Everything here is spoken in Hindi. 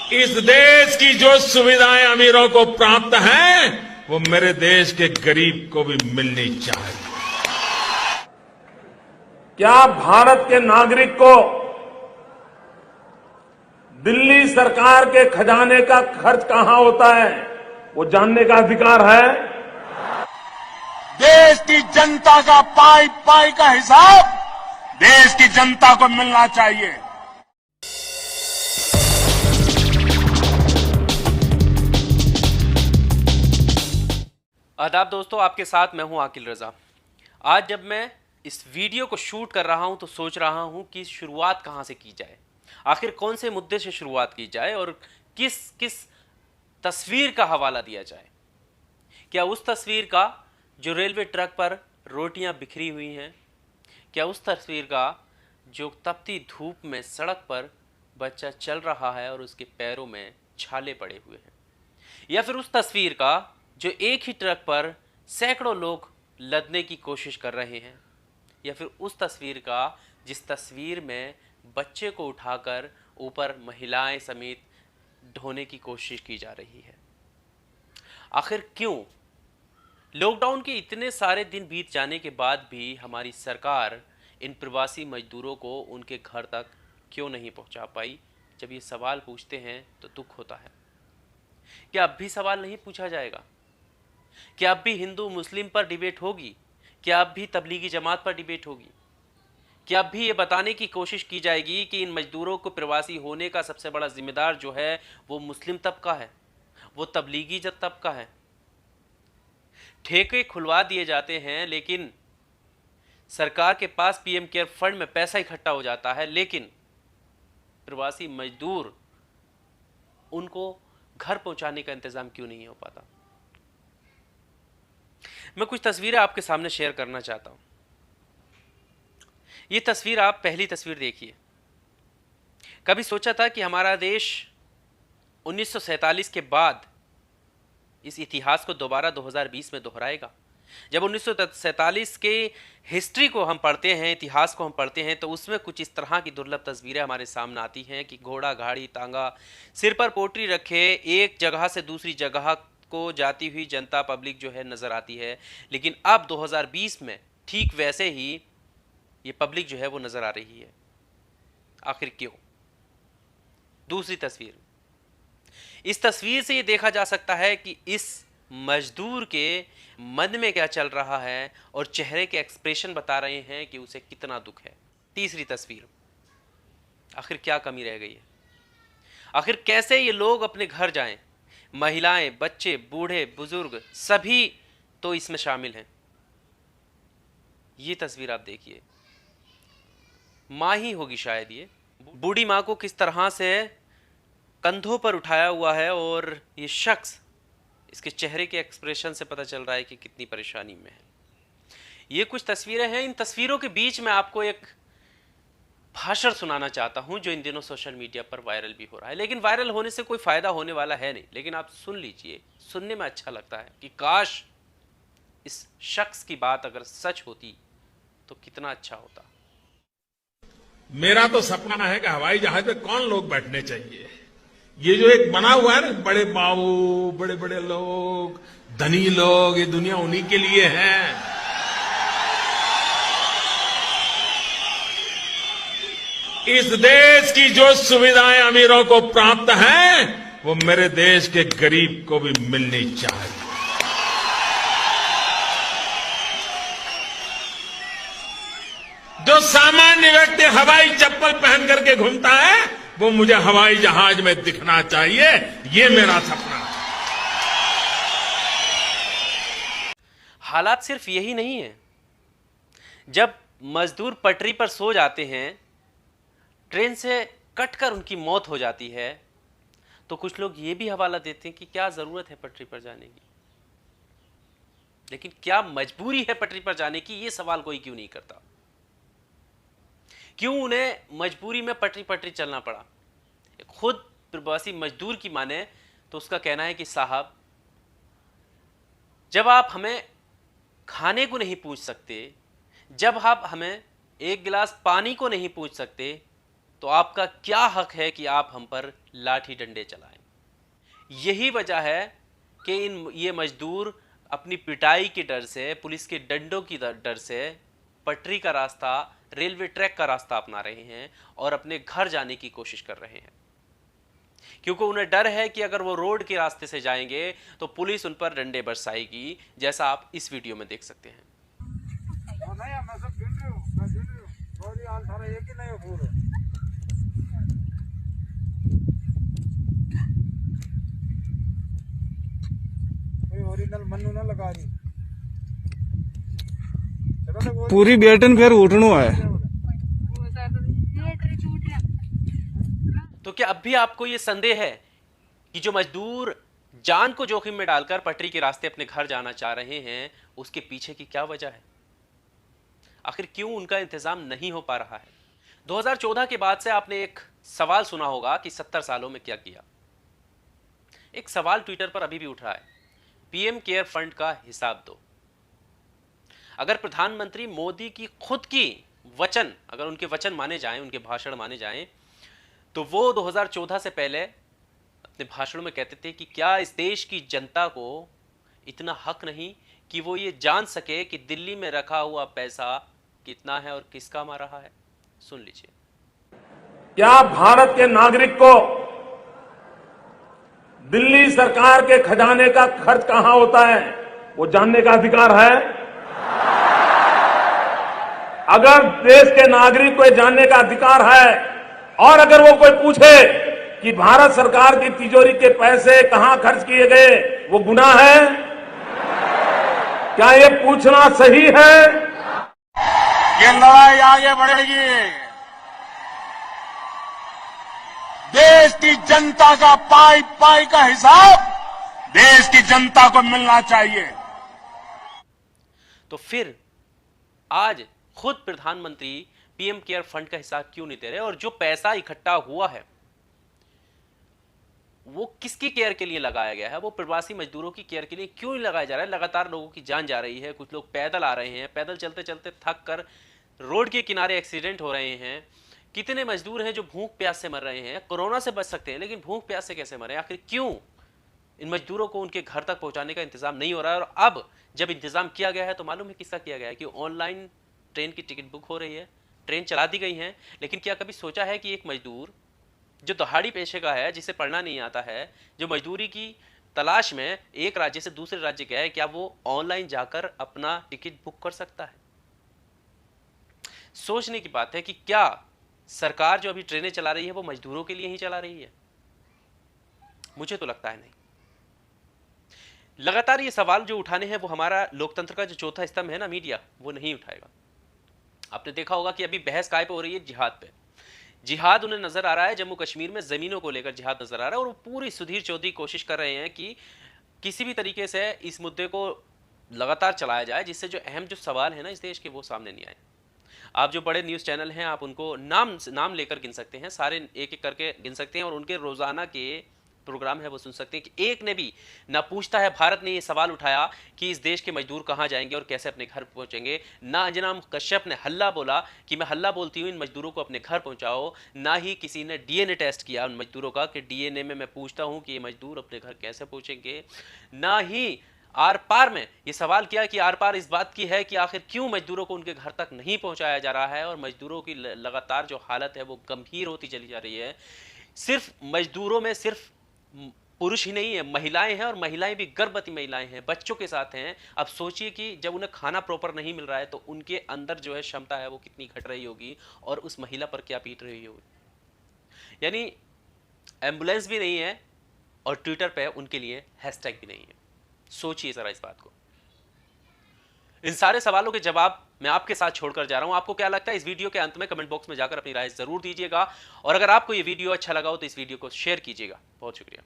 इस देश की जो सुविधाएं अमीरों को प्राप्त हैं, वो मेरे देश के गरीब को भी मिलनी चाहिए। क्या भारत के नागरिक को दिल्ली सरकार के खजाने का खर्च कहां होता है, वो जानने का अधिकार है? देश की जनता का पाई पाई का हिसाब देश की जनता को मिलना चाहिए। आदाब दोस्तों, आपके साथ मैं हूं आकिल रजा। आज जब मैं इस वीडियो को शूट कर रहा हूं तो सोच रहा हूं कि शुरुआत कहां से की जाए, आखिर कौन से मुद्दे से शुरुआत की जाए और किस किस तस्वीर का हवाला दिया जाए। क्या उस तस्वीर का जो रेलवे ट्रैक पर रोटियां बिखरी हुई हैं, क्या उस तस्वीर का जो तपती धूप में सड़क पर बच्चा चल रहा है और उसके पैरों में छाले पड़े हुए हैं, या फिर उस तस्वीर का जो एक ही ट्रक पर सैकड़ों लोग लदने की कोशिश कर रहे हैं, या फिर उस तस्वीर का जिस तस्वीर में बच्चे को उठाकर ऊपर महिलाएं समेत ढोने की कोशिश की जा रही है। आखिर क्यों लॉकडाउन के इतने सारे दिन बीत जाने के बाद भी हमारी सरकार इन प्रवासी मजदूरों को उनके घर तक क्यों नहीं पहुंचा पाई? जब ये सवाल पूछते हैं तो दुख होता है। क्या अब भी सवाल नहीं पूछा जाएगा? क्या अब भी हिंदू मुस्लिम पर डिबेट होगी? क्या अब भी तबलीगी जमात पर डिबेट होगी? क्या अब भी ये बताने की कोशिश की जाएगी कि इन मजदूरों को प्रवासी होने का सबसे बड़ा जिम्मेदार जो है वो मुस्लिम तबका है, वो तबलीगी तबका है? ठेके खुलवा दिए जाते हैं, लेकिन सरकार के पास पीएम केयर फंड में पैसा इकट्ठा हो जाता है, लेकिन प्रवासी मजदूर उनको घर पहुंचाने का इंतजाम क्यों नहीं हो पाता? मैं कुछ तस्वीरें आपके सामने शेयर करना चाहता हूं। ये तस्वीर, आप पहली तस्वीर देखिए। कभी सोचा था कि हमारा देश 1947 के बाद इस इतिहास को दोबारा 2020 में दोहराएगा? जब 1947 के हिस्ट्री को हम पढ़ते हैं, इतिहास को हम पढ़ते हैं, तो उसमें कुछ इस तरह की दुर्लभ तस्वीरें हमारे सामने आती हैं कि घोड़ा, गाड़ी, तांगा, सिर पर पोटली रखे एक जगह से दूसरी जगह को जाती हुई जनता पब्लिक जो है नजर आती है। लेकिन अब 2020 में ठीक वैसे ही ये पब्लिक जो है वो नजर आ रही है। आखिर क्यों? दूसरी तस्वीर, इस तस्वीर से ये देखा जा सकता है कि इस मजदूर के मन में क्या चल रहा है और चेहरे के एक्सप्रेशन बता रहे हैं कि उसे कितना दुख है। तीसरी तस्वीर, आखिर क्या कमी रह गई है? आखिर कैसे ये लोग अपने घर जाएं? महिलाएं, बच्चे, बूढ़े, बुजुर्ग सभी तो इसमें शामिल हैं। ये तस्वीर आप देखिए, माँ ही होगी शायद, ये बूढ़ी माँ को किस तरह से कंधों पर उठाया हुआ है, और ये शख्स, इसके चेहरे के एक्सप्रेशन से पता चल रहा है कि कितनी परेशानी में है। ये कुछ तस्वीरें हैं। इन तस्वीरों के बीच में आपको एक भाषण सुनाना चाहता हूं जो इन दिनों सोशल मीडिया पर वायरल भी हो रहा है, लेकिन वायरल होने से कोई फायदा होने वाला है नहीं। लेकिन आप सुन लीजिए, सुनने में अच्छा लगता है कि काश इस शख्स की बात अगर सच होती तो कितना अच्छा होता। मेरा तो सपना है कि हवाई जहाज पे कौन लोग बैठने चाहिए। ये जो एक बना हुआ है ना, बड़े बाबू, बड़े बड़े लोग, धनी लोग, ये दुनिया उन्हीं के लिए है। इस देश की जो सुविधाएं अमीरों को प्राप्त हैं, वो मेरे देश के गरीब को भी मिलनी चाहिए। जो सामान्य व्यक्ति हवाई चप्पल पहन करके घूमता है, वो मुझे हवाई जहाज में दिखना चाहिए। ये मेरा सपना है। हालात सिर्फ यही नहीं है। जब मजदूर पटरी पर सो जाते हैं, ट्रेन से कटकर उनकी मौत हो जाती है, तो कुछ लोग ये भी हवाला देते हैं कि क्या जरूरत है पटरी पर जाने की। लेकिन क्या मजबूरी है पटरी पर जाने की? ये सवाल कोई क्यों नहीं करता। क्यों उन्हें मजबूरी में पटरी चलना पड़ा? खुद प्रवासी मजदूर की माने तो उसका कहना है कि साहब, जब आप हमें खाने को नहीं पूछ सकते, जब आप हमें एक गिलास पानी को नहीं पूछ सकते, तो आपका क्या हक है कि आप हम पर लाठी डंडे चलाएं? यही वजह है कि ये मजदूर अपनी पिटाई के डर से, पुलिस के डंडों की डर से पटरी का रास्ता, रेलवे ट्रैक का रास्ता अपना रहे हैं और अपने घर जाने की कोशिश कर रहे हैं, क्योंकि उन्हें डर है कि अगर वो रोड के रास्ते से जाएंगे तो पुलिस उन पर डंडे बरसाएगी, जैसा आप इस वीडियो में देख सकते हैं। पूरी बेटन फिर उठनो है। तो क्या अब भी आपको यह संदेह है कि जो मजदूर जान को जोखिम में डालकर पटरी के रास्ते अपने घर जाना चाह रहे हैं, उसके पीछे की क्या वजह है? आखिर क्यों उनका इंतजाम नहीं हो पा रहा है? 2014 के बाद से आपने एक सवाल सुना होगा कि 70 सालों में क्या किया। एक सवाल ट्विटर पर अभी भी उठ रहा है, पीएम केयर फंड का हिसाब दो। अगर प्रधानमंत्री मोदी की खुद की वचन, अगर उनके वचन माने जाएं, उनके भाषण माने जाएं, तो वो 2014 से पहले अपने भाषणों में कहते थे कि क्या इस देश की जनता को इतना हक नहीं कि वो ये जान सके कि दिल्ली में रखा हुआ पैसा कितना है और किस काम आ रहा है? सुन लीजिए। क्या भारत के नागरिक को दिल्ली सरकार के खजाने का खर्च कहां होता है वो जानने का अधिकार है? अगर देश के नागरिक को जानने का अधिकार है और अगर वो कोई पूछे कि भारत सरकार की तिजोरी के पैसे कहां खर्च किए गए, वो गुनाह है? क्या ये पूछना सही है? ये लड़ाई आगे बढ़ेगी। देश की जनता का पाई पाई का हिसाब देश की जनता को मिलना चाहिए। तो फिर आज खुद प्रधानमंत्री पीएम केयर फंड का हिसाब क्यों नहीं दे रहे? और जो पैसा इकट्ठा हुआ है वो किसकी केयर के लिए लगाया गया है? वो प्रवासी मजदूरों की केयर के लिए क्यों नहीं लगाया जा रहा है? लगातार लोगों की जान जा रही है, कुछ लोग पैदल आ रहे हैं, पैदल चलते चलते थक कर रोड के किनारे एक्सीडेंट हो रहे हैं। कितने मजदूर हैं जो भूख प्यास से मर रहे हैं? कोरोना से बच सकते हैं लेकिन भूख प्यास से कैसे मर रहे हैं? आखिर क्यों इन मजदूरों को उनके घर तक पहुंचाने का इंतजाम नहीं हो रहा है? और अब जब इंतजाम किया गया है तो मालूम है किसका किया गया है? कि ऑनलाइन ट्रेन की टिकट बुक हो रही है, ट्रेन चला दी गई है। लेकिन क्या कभी सोचा है कि एक मजदूर जो दहाड़ी पेशे का है, जिसे पढ़ना नहीं आता है, जो मजदूरी की तलाश में एक राज्य से दूसरे राज्य गया है, क्या वो ऑनलाइन जाकर अपना टिकट बुक कर सकता है? सोचने की बात है कि क्या सरकार जो अभी ट्रेनें चला रही है वो मजदूरों के लिए ही चला रही है? मुझे तो लगता है नहीं। लगातार ये सवाल जो उठाने हैं वो हमारा लोकतंत्र का जो चौथा स्तंभ है ना, मीडिया, वो नहीं उठाएगा। आपने देखा होगा कि अभी बहस काय पे हो रही है? जिहाद पे। जिहाद उन्हें नजर आ रहा है, जम्मू कश्मीर में जमीनों को लेकर जिहाद नजर आ रहा है, और वो पूरी सुधीर चौधरी कोशिश कर रहे हैं कि किसी भी तरीके से इस मुद्दे को लगातार चलाया जाए, जिससे जो अहम जो सवाल है ना इस देश के, वो सामने नहीं आए। आप जो बड़े न्यूज़ चैनल हैं, आप उनको नाम लेकर गिन सकते हैं, सारे एक एक करके गिन सकते हैं, और उनके रोजाना के प्रोग्राम है वो सुन सकते हैं कि एक ने भी ना पूछता है, भारत ने ये सवाल उठाया कि इस देश के मजदूर कहाँ जाएंगे और कैसे अपने घर पहुंचेंगे। ना अंजना कश्यप ने हल्ला बोला कि मैं हल्ला बोलती हूँ इन मजदूरों को अपने घर पहुंचाओ। ना ही किसी ने डीएनए टेस्ट किया उन मजदूरों का कि डीएनए में मैं पूछता हूँ कि ये मजदूर अपने घर कैसे पहुंचेंगे। ना ही आर पार में ये सवाल किया कि आर पार इस बात की है कि आखिर क्यों मजदूरों को उनके घर तक नहीं पहुंचाया जा रहा है, और मजदूरों की लगातार जो हालत है वो गंभीर होती चली जा रही है। सिर्फ मजदूरों में सिर्फ पुरुष ही नहीं है, महिलाएं हैं, और महिलाएं भी गर्भवती महिलाएं हैं, बच्चों के साथ हैं। अब सोचिए कि जब उन्हें खाना प्रॉपर नहीं मिल रहा है तो उनके अंदर जो है क्षमता है वो कितनी घट रही होगी, और उस महिला पर क्या बीत रही होगी। यानी एम्बुलेंस भी नहीं है और ट्विटर पे उनके लिए हैशटैग भी नहीं है। सोचिए जरा इस बात को। इन सारे सवालों के जवाब मैं आपके साथ छोड़कर जा रहा हूं। आपको क्या लगता है? इस वीडियो के अंत में कमेंट बॉक्स में जाकर अपनी राय जरूर दीजिएगा, और अगर आपको ये वीडियो अच्छा लगा हो तो इस वीडियो को शेयर कीजिएगा। बहुत शुक्रिया।